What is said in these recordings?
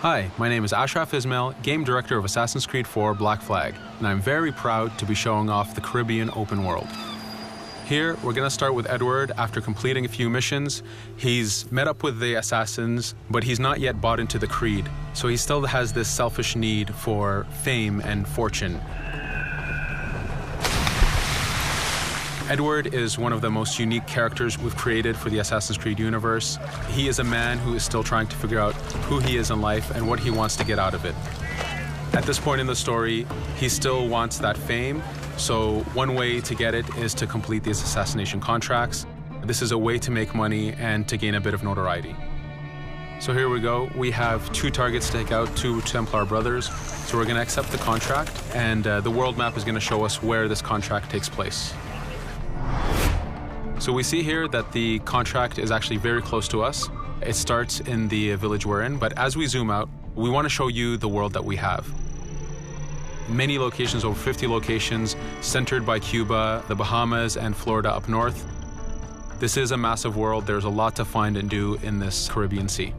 Hi, my name is Ashraf Ismail, Game Director of Assassin's Creed 4 Black Flag, and I'm very proud to be showing off the Caribbean open world. Here, we're going to start with Edward. After completing a few missions, he's met up with the assassins, but he's not yet bought into the creed, so he still has this selfish need for fame and fortune. Edward is one of the most unique characters we've created for the Assassin's Creed universe. He is a man who is still trying to figure out who he is in life and what he wants to get out of it. At this point in the story, he still wants that fame, so one way to get it is to complete these assassination contracts. This is a way to make money and to gain a bit of notoriety. So here we go. We have 2 targets to take out, 2 Templar brothers. So we're going to accept the contract, and the world map is going to show us where this contract takes place. So we see here that the contract is actually very close to us. It starts in the village we're in, but as we zoom out, we want to show you the world that we have. Many locations, over 50 locations, centered by Cuba, the Bahamas, and Florida up north. This is a massive world. There's a lot to find and do in this Caribbean Sea.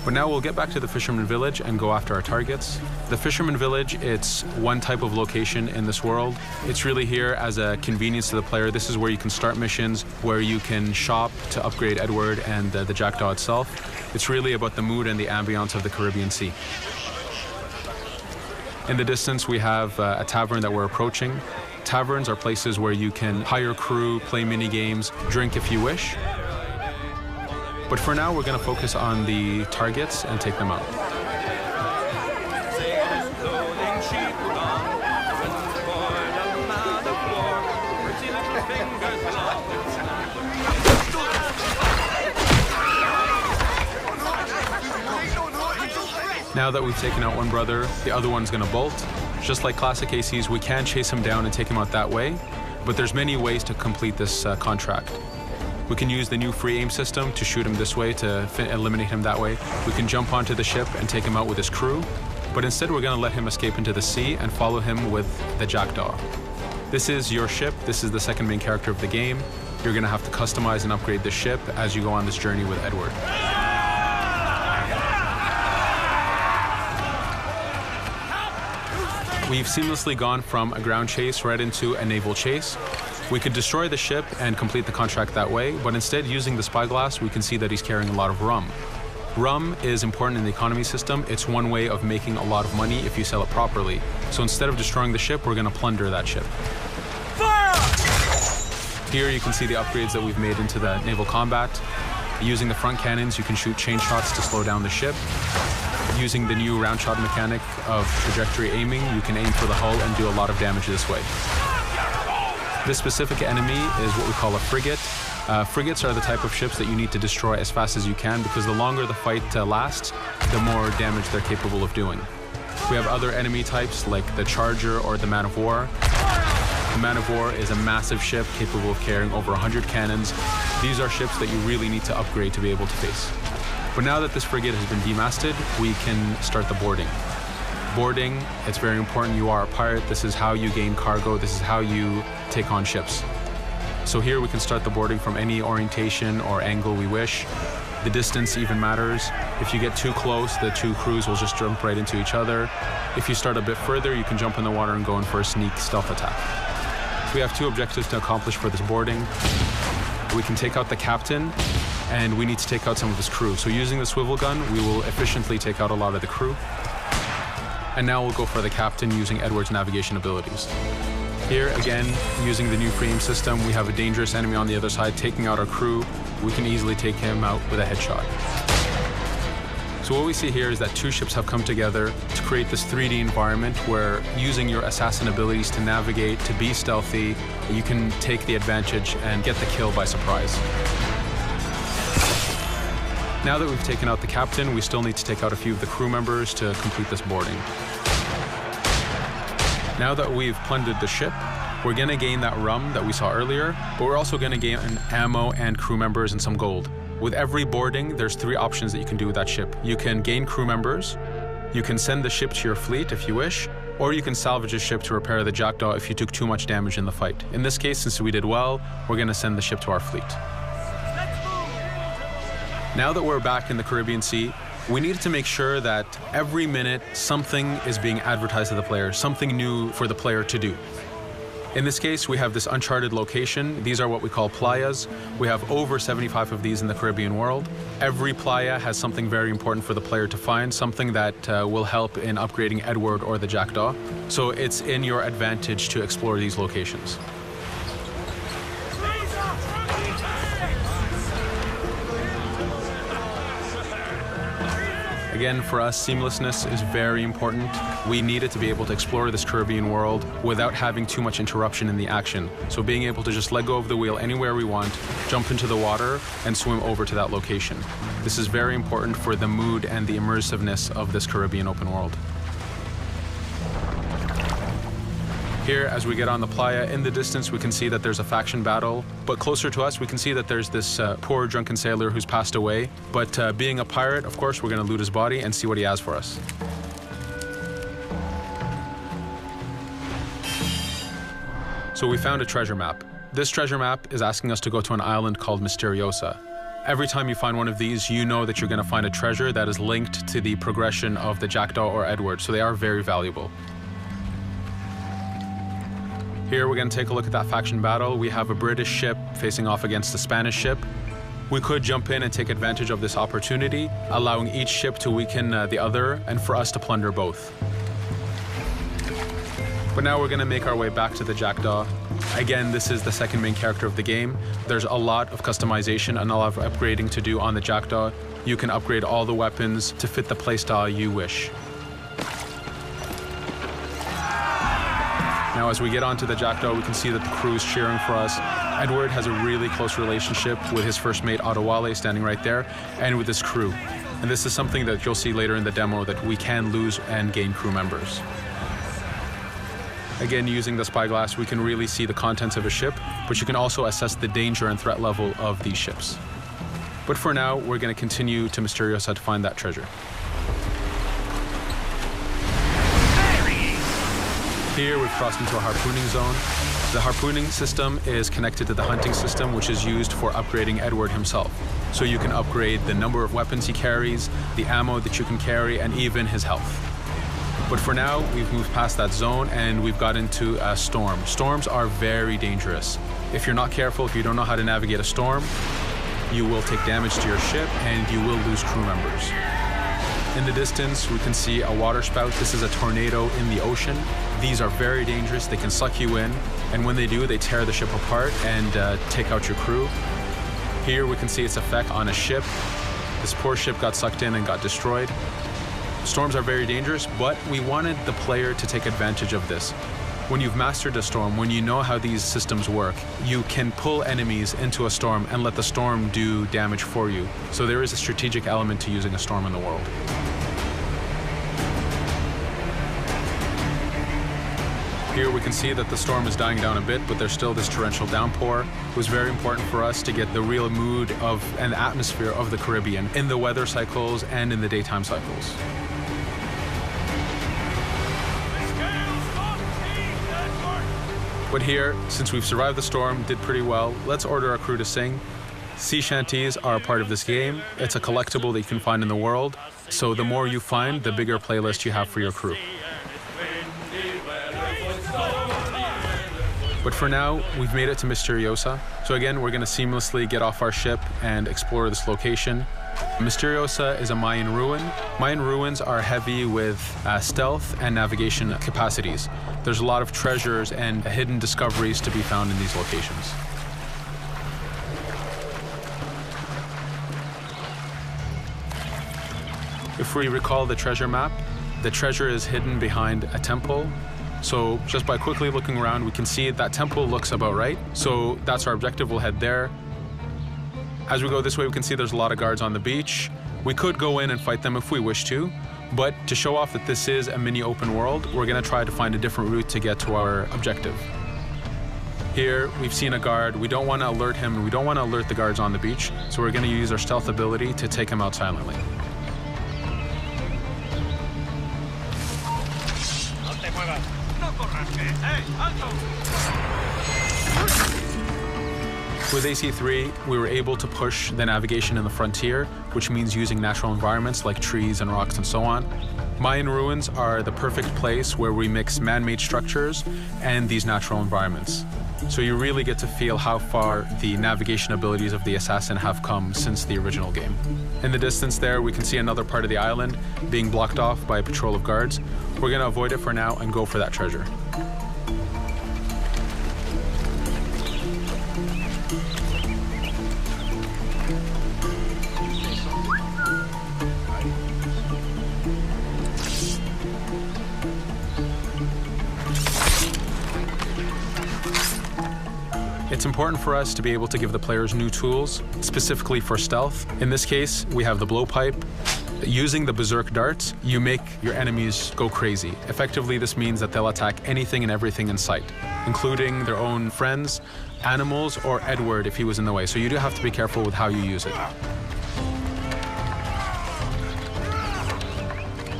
But now we'll get back to the Fisherman Village and go after our targets. The Fisherman Village, it's one type of location in this world. It's really here as a convenience to the player. This is where you can start missions, where you can shop to upgrade Edward and the Jackdaw itself. It's really about the mood and the ambiance of the Caribbean Sea. In the distance, we have a tavern that we're approaching. Taverns are places where you can hire crew, play mini games, drink if you wish. But for now, we're going to focus on the targets and take them out. Now that we've taken out one brother, the other one's going to bolt. Just like classic ACs, we can chase him down and take him out that way, but there's many ways to complete this contract. We can use the new free aim system to shoot him this way, to eliminate him that way. We can jump onto the ship and take him out with his crew, but instead we're going to let him escape into the sea and follow him with the Jackdaw. This is your ship. This is the second main character of the game. You're going to have to customize and upgrade the ship as you go on this journey with Edward. We've seamlessly gone from a ground chase right into a naval chase. We could destroy the ship and complete the contract that way, but instead, using the spyglass, we can see that he's carrying a lot of rum. Rum is important in the economy system. It's one way of making a lot of money if you sell it properly. So instead of destroying the ship, we're going to plunder that ship. Fire! Here you can see the upgrades that we've made into the naval combat. Using the front cannons, you can shoot chain shots to slow down the ship. Using the new round shot mechanic of trajectory aiming, you can aim for the hull and do a lot of damage this way. This specific enemy is what we call a frigate. Frigates are the type of ships that you need to destroy as fast as you can, because the longer the fight lasts, the more damage they're capable of doing. We have other enemy types like the Charger or the Man of War. The Man of War is a massive ship capable of carrying over 100 cannons. These are ships that you really need to upgrade to be able to face. But now that this frigate has been demasted, we can start the boarding. Boarding, it's very important. You are a pirate. This is how you gain cargo. This is how you take on ships. So here we can start the boarding from any orientation or angle we wish. The distance even matters. If you get too close, the 2 crews will just jump right into each other. If you start a bit further, you can jump in the water and go in for a sneak stealth attack. We have 2 objectives to accomplish for this boarding. We can take out the captain, and we need to take out some of his crew. So using the swivel gun, we will efficiently take out a lot of the crew. And now we'll go for the captain using Edward's navigation abilities. Here, again, using the new free aim system, we have a dangerous enemy on the other side taking out our crew. We can easily take him out with a headshot. So what we see here is that 2 ships have come together to create this 3D environment where, using your assassin abilities to navigate, to be stealthy, you can take the advantage and get the kill by surprise. Now that we've taken out the captain, we still need to take out a few of the crew members to complete this boarding. Now that we've plundered the ship, we're going to gain that rum that we saw earlier, but we're also going to gain ammo and crew members and some gold. With every boarding, there's 3 options that you can do with that ship. You can gain crew members, you can send the ship to your fleet if you wish, or you can salvage a ship to repair the Jackdaw if you took too much damage in the fight. In this case, since we did well, we're going to send the ship to our fleet. Now that we're back in the Caribbean Sea, we needed to make sure that every minute something is being advertised to the player, something new for the player to do. In this case, we have this uncharted location. These are what we call playas. We have over 75 of these in the Caribbean world. Every playa has something very important for the player to find, something that will help in upgrading Edward or the Jackdaw. So it's in your advantage to explore these locations. Again, for us, seamlessness is very important. We needed to be able to explore this Caribbean world without having too much interruption in the action. So being able to just let go of the wheel anywhere we want, jump into the water, and swim over to that location. This is very important for the mood and the immersiveness of this Caribbean open world. Here, as we get on the playa, in the distance we can see that there's a faction battle, but closer to us we can see that there's this poor drunken sailor who's passed away. But being a pirate, of course, we're going to loot his body and see what he has for us. So we found a treasure map. This treasure map is asking us to go to an island called Misteriosa. Every time you find one of these, you know that you're going to find a treasure that is linked to the progression of the Jackdaw or Edward, so they are very valuable. Here we're going to take a look at that faction battle. We have a British ship facing off against a Spanish ship. We could jump in and take advantage of this opportunity, allowing each ship to weaken the other and for us to plunder both. But now we're going to make our way back to the Jackdaw. Again, this is the second main character of the game. There's a lot of customization and a lot of upgrading to do on the Jackdaw. You can upgrade all the weapons to fit the playstyle you wish. Now, as we get onto the Jackdaw, we can see that the crew is cheering for us. Edward has a really close relationship with his first mate, Adewale, standing right there, and with his crew. And this is something that you'll see later in the demo, that we can lose and gain crew members. Again, using the spyglass, we can really see the contents of a ship, but you can also assess the danger and threat level of these ships. But for now, we're going to continue to Misteriosa to find that treasure. Here we've crossed into a harpooning zone. The harpooning system is connected to the hunting system, which is used for upgrading Edward himself. So you can upgrade the number of weapons he carries, the ammo that you can carry, and even his health. But for now, we've moved past that zone and we've got into a storm. Storms are very dangerous. If you're not careful, if you don't know how to navigate a storm, you will take damage to your ship and you will lose crew members. In the distance, we can see a water spout. This is a tornado in the ocean. These are very dangerous. They can suck you in, and when they do, they tear the ship apart and take out your crew. Here we can see its effect on a ship. This poor ship got sucked in and got destroyed. Storms are very dangerous, but we wanted the player to take advantage of this. When you've mastered a storm, when you know how these systems work, you can pull enemies into a storm and let the storm do damage for you. So there is a strategic element to using a storm in the world. Here we can see that the storm is dying down a bit, but there's still this torrential downpour. It was very important for us to get the real mood of and atmosphere of the Caribbean in the weather cycles and in the daytime cycles. But here, since we've survived the storm, did pretty well, let's order our crew to sing. Sea shanties are a part of this game. It's a collectible that you can find in the world. So the more you find, the bigger playlist you have for your crew. But for now, we've made it to Misteriosa. So again, we're going to seamlessly get off our ship and explore this location. Misteriosa is a Mayan ruin. Mayan ruins are heavy with stealth and navigation capacities. There's a lot of treasures and hidden discoveries to be found in these locations. If we recall the treasure map, the treasure is hidden behind a temple. So just by quickly looking around, we can see that temple looks about right. So that's our objective. We'll head there. As we go this way, we can see there's a lot of guards on the beach. We could go in and fight them if we wish to, but to show off that this is a mini open world, we're going to try to find a different route to get to our objective. Here, we've seen a guard. We don't want to alert him. We don't want to alert the guards on the beach, so we're going to use our stealth ability to take him out silently. With AC3, we were able to push the navigation in the frontier, which means using natural environments like trees and rocks and so on. Mayan ruins are the perfect place where we mix man-made structures and these natural environments. So you really get to feel how far the navigation abilities of the assassin have come since the original game. In the distance there, we can see another part of the island being blocked off by a patrol of guards. We're going to avoid it for now and go for that treasure. It's important for us to be able to give the players new tools, specifically for stealth. In this case, we have the blowpipe. Using the berserk darts, you make your enemies go crazy. Effectively, this means that they'll attack anything and everything in sight, including their own friends, animals, or Edward if he was in the way. So you do have to be careful with how you use it.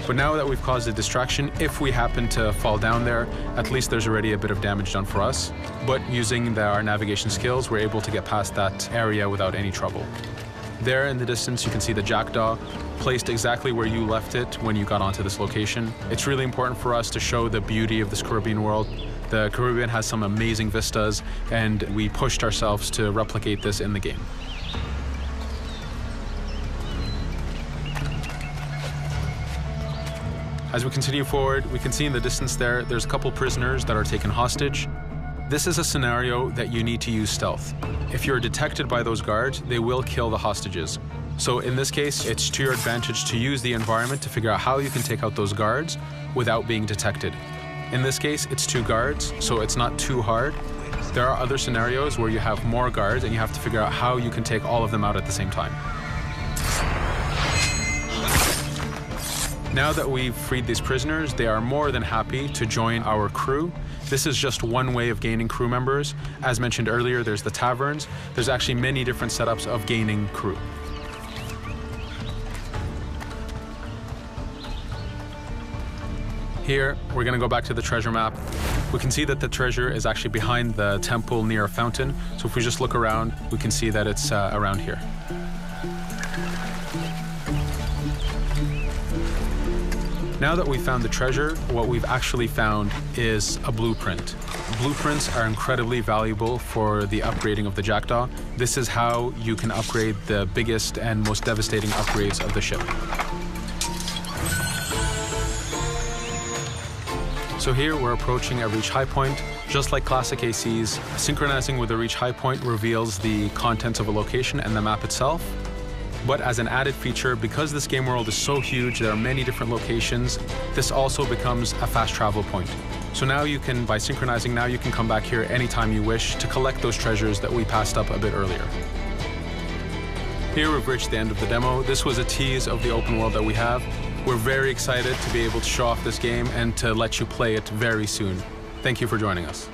But now that we've caused a distraction, if we happen to fall down there, at least there's already a bit of damage done for us. But using our navigation skills, we're able to get past that area without any trouble. There in the distance, you can see the jackdaw placed exactly where you left it when you got onto this location. It's really important for us to show the beauty of this Caribbean world. The Caribbean has some amazing vistas, and we pushed ourselves to replicate this in the game. As we continue forward, we can see in the distance there's a couple prisoners that are taken hostage. This is a scenario that you need to use stealth. If you're detected by those guards, they will kill the hostages. So in this case, it's to your advantage to use the environment to figure out how you can take out those guards without being detected. In this case, it's 2 guards, so it's not too hard. There are other scenarios where you have more guards and you have to figure out how you can take all of them out at the same time. Now that we've freed these prisoners, they are more than happy to join our crew. This is just one way of gaining crew members. As mentioned earlier, there's the taverns. There's actually many different setups of gaining crew. Here, we're going to go back to the treasure map. We can see that the treasure is actually behind the temple near a fountain. So if we just look around, we can see that it's around here. Now that we've found the treasure, what we've actually found is a blueprint. Blueprints are incredibly valuable for the upgrading of the jackdaw. This is how you can upgrade the biggest and most devastating upgrades of the ship. So here we're approaching a reach high point. Just like classic ACs, synchronizing with a reach high point reveals the contents of a location and the map itself. But as an added feature, because this game world is so huge, there are many different locations, this also becomes a fast travel point. So now you can, by synchronizing, now you can come back here anytime you wish to collect those treasures that we passed up a bit earlier. Here we've reached the end of the demo. This was a tease of the open world that we have. We're very excited to be able to show off this game and to let you play it very soon. Thank you for joining us.